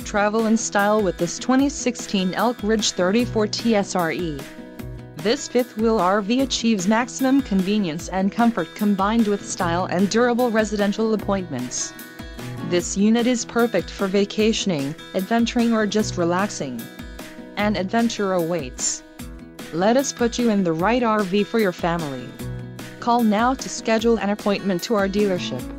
travel in style with this 2016 Elk Ridge 34 TSRE. This fifth-wheel RV achieves maximum convenience and comfort combined with style and durable residential appointments. This unit is perfect for vacationing, adventuring, or just relaxing. An adventure awaits. Let us put you in the right RV for your family. Call now to schedule an appointment to our dealership.